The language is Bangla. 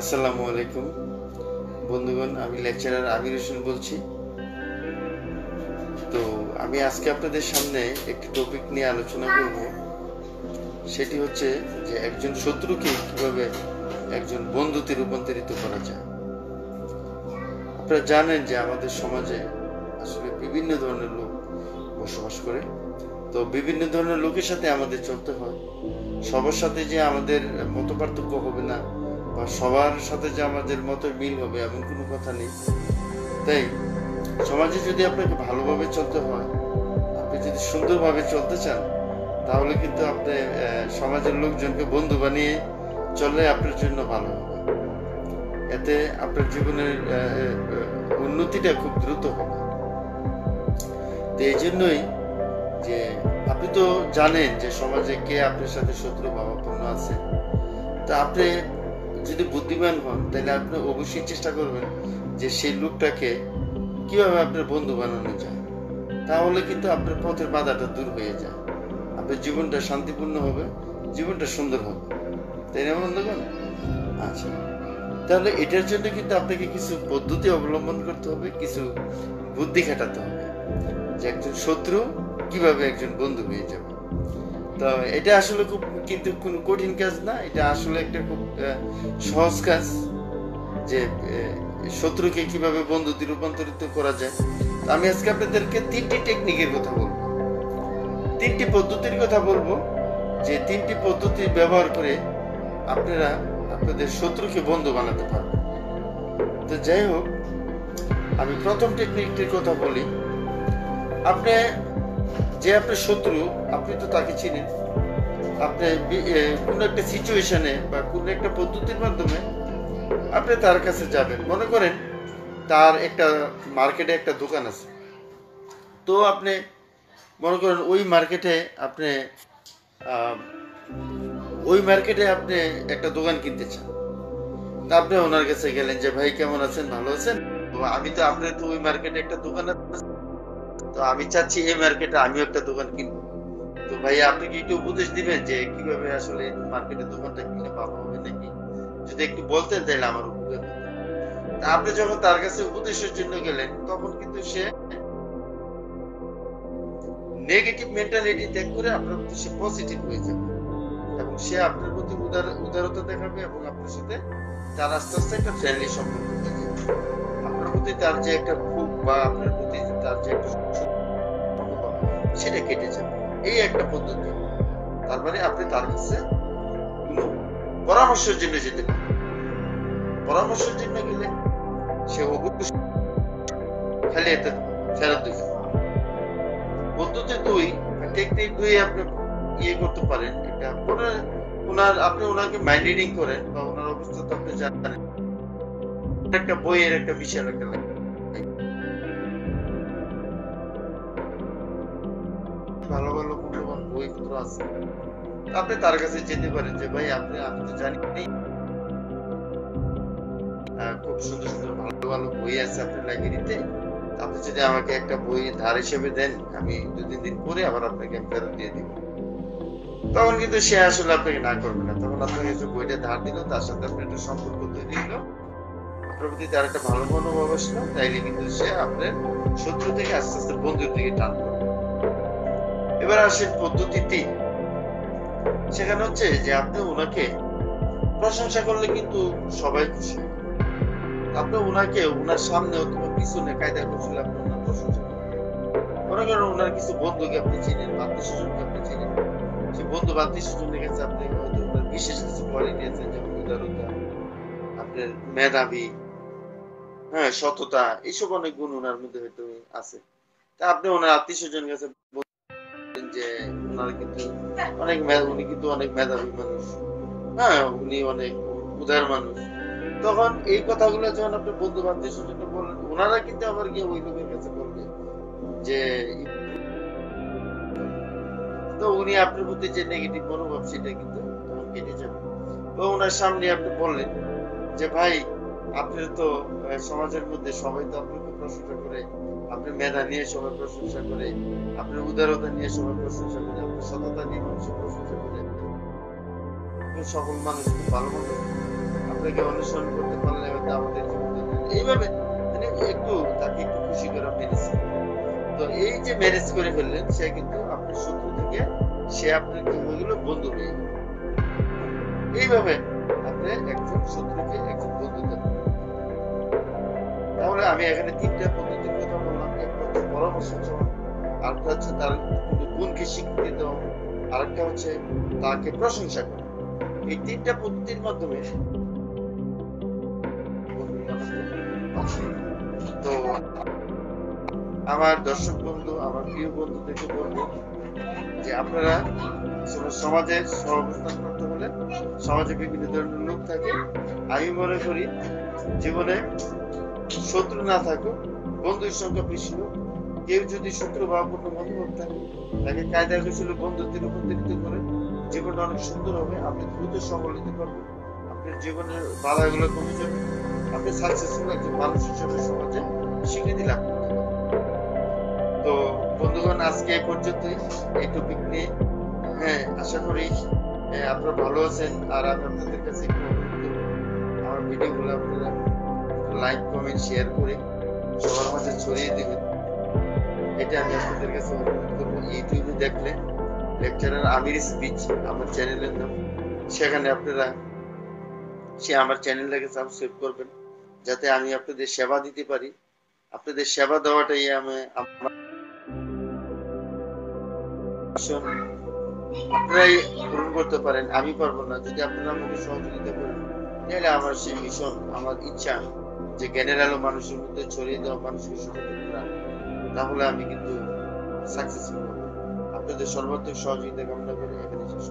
আসসালামু আলাইকুম বন্ধুগণ, আমি লেকচারার আমির হোসেন বলছি। তো আমি আজকে আপনাদের সামনে একটি টপিক নিয়ে আলোচনা করব। সেটি হচ্ছে যে একজন শত্রুকে কিভাবে একজন বন্ধুতে রূপান্তরিত করা যায়। আপনারা জানেন যে আমাদের সমাজে আসলে বিভিন্ন ধরনের লোক বসবাস করে। তো বিভিন্ন ধরনের লোকের সাথে আমাদের চলতে হয়। সবার সাথে যে আমাদের মত পার্থক্য হবে না বা সবার সাথে যে আমাদের মত মিল হবে এমন কোনো কথা নেই। তাই সমাজে যদি আপনাকে ভালোভাবে চলতে হয়, আপনি যদি সুন্দরভাবে চলতে চান, তাহলে কিন্তু আপনি সমাজের লোকজনকে বন্ধু বানিয়ে চললে আপনার জন্য ভালো হবে। এতে আপনার জীবনের উন্নতিটা খুব দ্রুত হবে। তো এই জন্যই যে আপনি তো জানেন যে সমাজে কে আপনার সাথে শত্রু ভাবাপন্ন আছে। তা আপনি যদি বুদ্ধিমান হন, তাহলে আপনি অবশ্যই চেষ্টা করবেন যে সেই লোকটাকে কিভাবে আপনার বন্ধু বানানো যায়। তাহলে কিন্তু আপনার পথের বাধাটা দূর হয়ে যায়, আপনার জীবনটা শান্তিপূর্ণ হবে, জীবনটা সুন্দর হবে। তাই না বন্ধুগণ? আচ্ছা, তাহলে এটার জন্য কিন্তু আপনাকে কিছু পদ্ধতি অবলম্বন করতে হবে, কিছু বুদ্ধি খাটাতে হবে যে একজন শত্রু কিভাবে একজন বন্ধু হয়ে যাবে। তো এটা আসলে খুব কিন্তু কোনো কঠিন কাজ না, এটা আসলে একটা খুব সহজ কাজ যে শত্রুকে কিভাবে বন্ধুতে রূপান্তরিত করা যায়। আমি আজকে আপনাদেরকে 3টি টেকনিকের কথা বলবো, 3টি পদ্ধতির কথা বলবো, যে 3টি পদ্ধতি ব্যবহার করে আপনারা আপনাদের শত্রুকে বন্ধু বানাতে পারবেন। তো যাই হোক, আমি প্রথম টেকনিকটির কথা বলি। আপনি যে আপনার শত্রু, আপনি তো তাকে চিনেন। আপনি কোনো একটা সিচুয়েশনে বা কোনো একটা পদ্ধতির মাধ্যমে আপনি তার কাছে যাবেন। মনে করেন তার একটা মার্কেটে একটা দোকান আছে। তো আপনি মনে করেন ওই মার্কেটে আপনি একটা দোকান কিনতে চান। তা আপনি ওনার কাছে গেলেন যে ভাই কেমন আছেন, ভালো আছেন? তো আমি তো আপনার তো ওই মার্কেটে একটা দোকান আছে, তো আমি চাচ্ছি এই মার্কেটে আমিও একটা দোকান কিনবো। তো ভাই আপনি কি একটু উপদেশ দিবেন যে কিভাবে আসলে মার্কেটে দোকানটা কিনলে ভালো হবে নাকি? যদি একটু বলতেন তাহলে আমার উপকার হতো। তা আপনি যখন তার কাছে উপদেশের জন্য গেলেন, তখন কিন্তু সে নেগেটিভ মেন্টালিটি ত্যাগ করে আপনার প্রতি সে পজিটিভ হয়ে যাবে এবং সে আপনার প্রতি উদারতা দেখাবে এবং আপনার সাথে তার আস্তে আস্তে একটা ফ্রেন্ডলি সম্পর্ক হয়ে যাবে। আপনার প্রতি তার যে একটা ক্ষোভ বা আপনার প্রতি তার যে একটা মনোভাব, সেটা কেটে যাবে। এই একটা পদ্ধতি। তার মানে আপনি তার কাছে কোনো পরামর্শের জন্য যেতে পারেন। পরামর্শের জন্য গেলে সে অবশ্যই খালি এতে ফেরত দিবে। পদ্ধতি 2, টেকনিক 2 আপনি করতে পারেন। এটা আপনি ওনাকে মাইন্ড রিডিং করেন বা ওনার অবস্থা তো আপনি জানেন। একটা বইয়ের একটা বিশাল একটা ভালো ভালো মূল্যবান বইপত্র আছে। আপনি তার কাছে যেতে পারেন যে ভাই আমি তো জানি খুব সুন্দর সুন্দর ভালো ভালো বই আছে আপনার লাইব্রেরিতে। আপনি যদি আমাকে একটা বই ধার হিসেবে দেন, আমি 2-3 দিন পরে আবার আপনাকে আমি ফেরত দিয়ে দিব। তখন কিন্তু সে আসলে আপনাকে না করবে না। তখন আপনাকে যে বইটা ধার দিল, তার সাথে আপনার একটা সম্পর্ক তৈরি হলো, আপনার প্রতি তার একটা ভালো মনোভাব আসলো। তাইলে কিন্তু সে আপনার শত্রু থেকে আস্তে আস্তে বন্ধুর দিকে টানবে। এবার আসেন পদ্ধতি 3। সেখানে হচ্ছে যে আপনি ওনাকে প্রশংসা করলে কিন্তু সবাই খুশি। আপনি ওনাকে ওনার সামনে অথবা পিছনে কায়দা কৌশলে আপনি ওনার প্রশংসা করবেন। মনে করেন ওনার কিছু বন্ধুকে আপনি চিনেন, আত্মীয় স্বজনকে আপনি চিনেন। সে বন্ধু বা আত্মীয় স্বজনের কাছে আপনি হয়তো ওনার বিশেষ কিছু কোয়ালিটি আছে, যেমন উদারতা, আপনার মেধাবী, হ্যাঁ, সততা, এইসব অনেক গুণ ওনার মধ্যে হয়তো আছে। তা আপনি ওনার আত্মীয় স্বজনের কাছে বলবেন যে ওনার কিন্তু উনি কিন্তু অনেক মেধাবী মানুষ, হ্যাঁ, উনি অনেক উদার মানুষ। তখন এই কথাগুলো যখন আপনি বন্ধু বান্ধবের সাথে বললেন, ওনারা কিন্তু আবার গিয়ে ওই লোকের কাছে বলবে যে তো উনি আপনার প্রতি যে নেগেটিভ মনোভাব সেটা কিন্তু তখন কেটে যাবে। তো ওনার সামনে আপনি বললেন যে ভাই আপনার তো সমাজের মধ্যে সবাই তো আপনাকে প্রশংসা করে, আপনার মেধা নিয়ে সবাই প্রশংসা করে, আপনার উদারতা নিয়ে সবাই প্রশংসা করে, আপনার সততা নিয়ে মানুষের প্রশংসা করে। সকল মানুষ খুব ভালো মন্দ আপনাকে অনুসরণ করতে পারলে হয়তো আমাদের এইভাবে মানে একটু তাকে একটু খুশি করে মেরেছে। তো এই যে ম্যারেজ করে ফেললেন, সে কিন্তু আপনার শত্রু থেকে সে আপনার কি হয়ে গেল, বন্ধু হয়ে গেল। এইভাবে আপনি একজন শত্রুকে একজন বন্ধু দেন। তাহলে আমি এখানে তিনটা পদ্ধতির কথা বললাম। একটা হচ্ছে পরামর্শ চাওয়া, আরেকটা হচ্ছে তার গুণকে স্বীকৃতি দেওয়া, আরেকটা হচ্ছে তাকে প্রশংসা করা। এই তিনটা পদ্ধতির মাধ্যমে তো আমার দর্শক বন্ধু, আমার প্রিয় বন্ধুদেরকে বলবো যে আপনারা সমাজে সহাবস্থান করতে হলে সমাজে বিভিন্ন ধরনের লোক থাকে। আমি মনে করি জীবনে শত্রু না থাকুক, বন্ধুর সংখ্যা বেশি হোক। কেউ যদি শত্রু ভাবপূর্ণ মনোভাব থাকে, তাকে কায়দা কৌশলে বন্ধুত্বে রূপান্তরিত করে জীবনটা অনেক সুন্দর হবে। আপনি দ্রুত সফল হতে পারবেন, আপনার জীবনের বাধাগুলো কমে যাবে, আপনি সাকসেসফুল একজন মানুষ হিসেবে সমাজে স্বীকৃতি লাভ করতে পারবেন। তো বন্ধুগণ, আজকে এই পর্যন্তই এই টপিক নিয়ে। হ্যাঁ, আশা করি আপনারা ভালো আছেন। আর আমি আপনাদের কাছে একটু অনুরোধ করব, আমার ভিডিওগুলো আপনারা লাইক কমেন্ট শেয়ার করে সবার মাঝে ছড়িয়ে দেবেন। এটা আমি আপনাদের কাছে অনুরোধ করবো। ইউটিউবে দেখলে লেকচারার আমির স্পিচ আমার চ্যানেলের নাম, সেখানে আপনারা আমার চ্যানেলটাকে সাবস্ক্রাইব করবেন, যাতে আমি আপনাদের সেবা দিতে পারি। আপনাদের সেবা দেওয়াটাই আমার আপনারাই পূরণ করতে পারেন, আমি পারবো না। যদি আপনারা আমাকে সহযোগিতা করেন, তাহলে আমার সেই মিশন, আমার ইচ্ছা যে জ্ঞানের আলো মানুষের মধ্যে ছড়িয়ে দেওয়া, মানুষকে সচেতন করা, তাহলে আমি কিন্তু সাকসেসফুল হব। আপনাদের সর্বাত্মক সহযোগিতা কামনা করে এখানে শেষ।